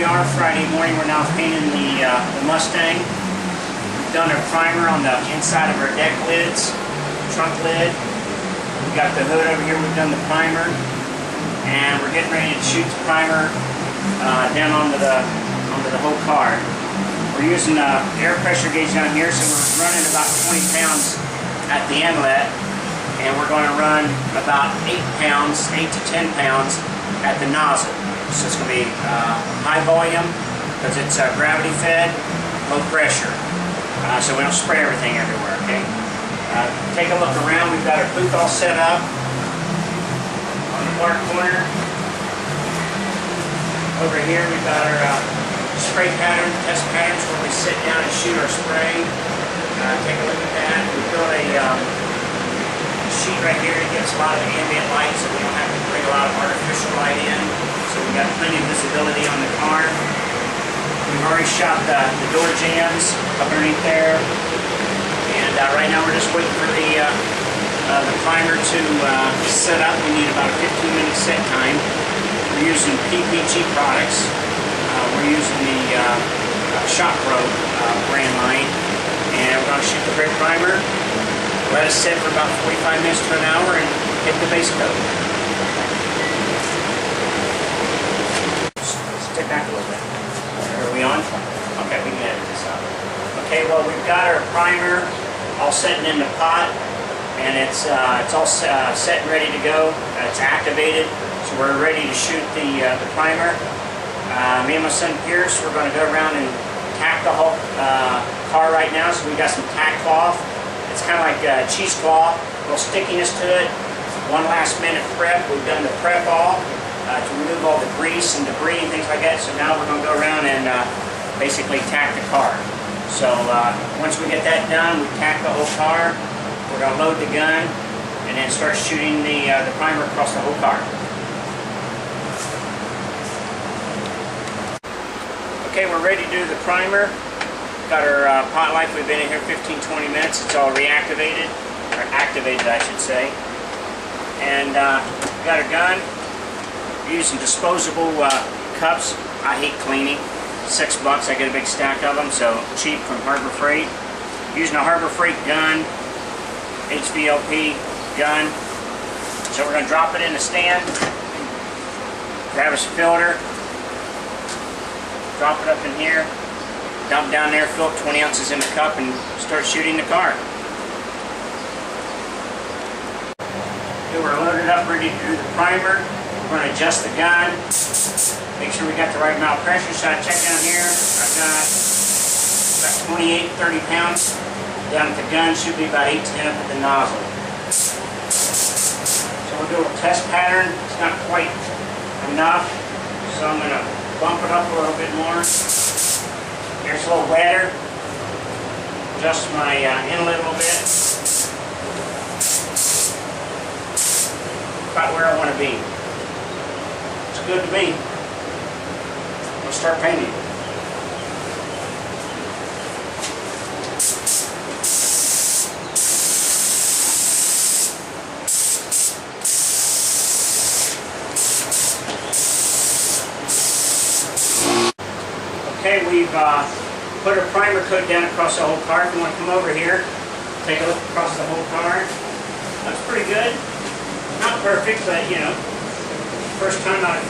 we are, Friday morning. We're now painting the Mustang. We've done a primer on the inside of our deck lids, trunk lid. We've got the hood over here. We've done the primer. And we're getting ready to shoot the primer down onto the whole car. We're using air pressure gauge down here, so we're running about 20 pounds at the inlet. And we're going to run about 8 to 10 pounds at the nozzle. So it's going to be high volume because it's gravity fed, low pressure. So we don't spray everything everywhere, okay? Take a look around. We've got our booth all set up on the far corner. Over here we've got our spray pattern, test patterns where we sit down and shoot our spray. Take a look at that. We built a sheet right here to give us a lot of ambient light so we don't have to bring a lot of artificial light in. So we've got plenty of visibility on the car. We've already shot the door jambs underneath there. And right now we're just waiting for the primer to set up. We need about a 15-minute set time. We're using PPG products. We're using the Shop Pro brand line. And we're going to shoot the brake primer. Let it sit for about 45 minutes to an hour and hit the base coat. Step back a little bit. Are we on? Okay, we can edit this out. Okay, well we've got our primer all setting in the pot, and it's all set and ready to go. It's activated, so we're ready to shoot the primer. Me and my son Pierce, we're going to go around and tack the whole car right now. So we got some tack cloth. It's kind of like cheesecloth, a little stickiness to it. One last minute prep. We've done the prep all to remove all the grease and debris and things like that. So now we're going to go around and basically tack the car. So once we get that done, we tack the whole car. We're going to load the gun and then start shooting the primer across the whole car. Okay, we're ready to do the primer. Got our pot light. We've been in here 15-20 minutes. It's all reactivated, or activated I should say. And got our gun. We're using disposable cups. I hate cleaning. $6, I get a big stack of them, so cheap from Harbor Freight. Using a Harbor Freight gun, HVLP gun. So we're going to drop it in the stand. Grab us a filter. Drop it up in here. Dump down there, fill up 20 ounces in the cup, and start shooting the car. Okay, we're loaded up, ready to do the primer. We're going to adjust the gun. Make sure we got the right amount of pressure. So I check down here. I've got about 28, 30 pounds down at the gun. Should be about 8 to 10 up at the nozzle. So we'll do a test pattern. It's not quite enough, so I'm going to bump it up a little bit more. Here's a little wetter. Adjust my inlet a little bit. About where I want to be. It's good to me. We'll start painting. Okay, we've put a primer coat down across the whole car. If you want to come over here, take a look across the whole car. Looks pretty good. Not perfect, but you know, first time I've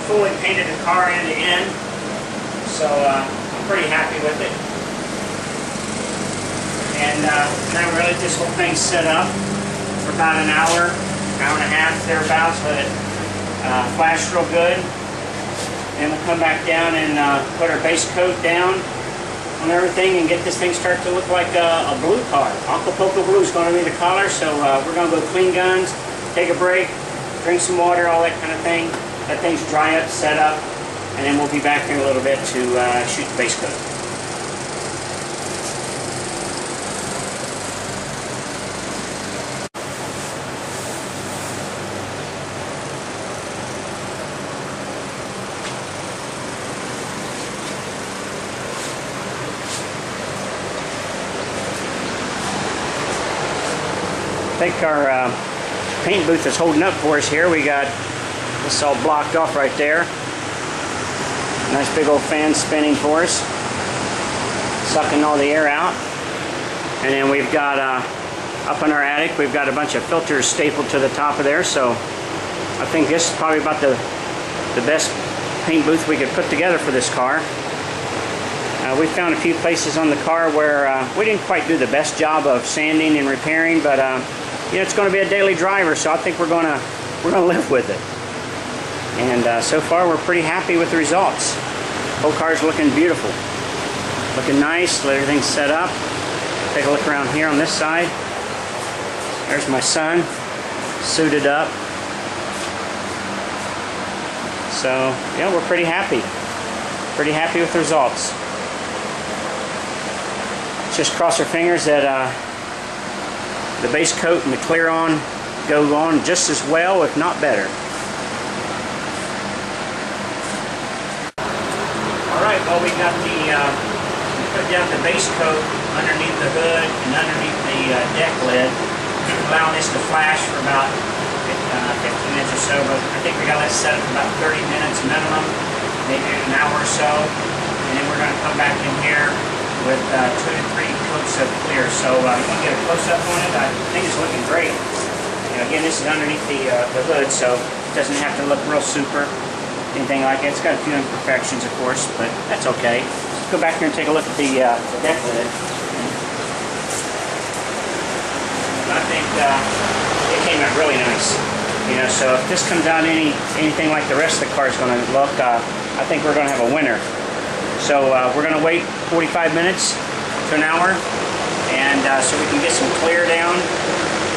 fully painted a car end to end, so I'm pretty happy with it. And now we're going to let this whole thing set up for about an hour and a half, thereabouts. Let it flash real good. And we'll come back down and put our base coat down on everything and get this thing start to look like a blue car. Acapulco Blue is going to be the color, so we're going to go clean guns, take a break, drink some water, all that kind of thing. Let things dry up, set up, and then we'll be back here in a little bit to shoot the base coat. I think our paint booth is holding up for us here. We got this all blocked off right there. Nice big old fan spinning for us, sucking all the air out. And then we've got up in our attic, we've got a bunch of filters stapled to the top of there. So I think this is probably about the best paint booth we could put together for this car. We found a few places on the car where we didn't quite do the best job of sanding and repairing, but you know, it's going to be a daily driver, so I think we're going to live with it. And so far, we're pretty happy with the results. Whole car's looking beautiful, looking nice. Everything's set up. Take a look around here on this side. There's my son, suited up. So yeah, we're pretty happy. Pretty happy with the results. Just cross our fingers that the base coat and the clear on go on just as well, if not better. Alright, well, we got the we put down the base coat underneath the hood and underneath the deck lid, allowing this to flash for about 15 minutes or so, but I think we got that set up for about 30 minutes minimum, maybe an hour or so, and then we're going to come back in here with 2 to 3 coats of clear. So you can get a close-up on it. I think it's looking great. You know, again, this is underneath the hood, so it doesn't have to look real super, anything like that. It's got a few imperfections, of course, but that's okay. Let's go back here and take a look at the deck lid. I think it came out really nice. You know, so if this comes out anything like the rest of the car is going to look, I think we're going to have a winner. So we're going to wait 45 minutes to an hour, and so we can get some clear down.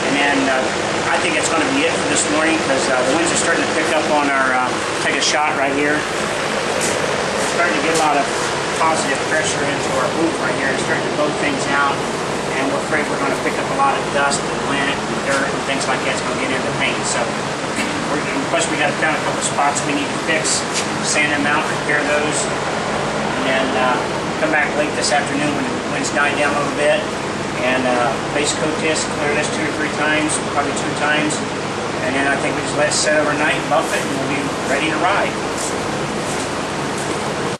And then I think it's going to be it for this morning, because the winds are starting to pick up on our, take a shot right here. We're starting to get a lot of positive pressure into our booth right here. It's starting to blow things out, and we're afraid we're going to pick up a lot of dust and lint and dirt and things like that. It's going to get into the paint. So plus we got found a couple spots we need to fix, sand them out, repair those. And come back late this afternoon when the winds die down a little bit, and base coat this, clear this 2 or 3 times, probably 2 times, and then I think we just let it set overnight, buff it, and we'll be ready to ride.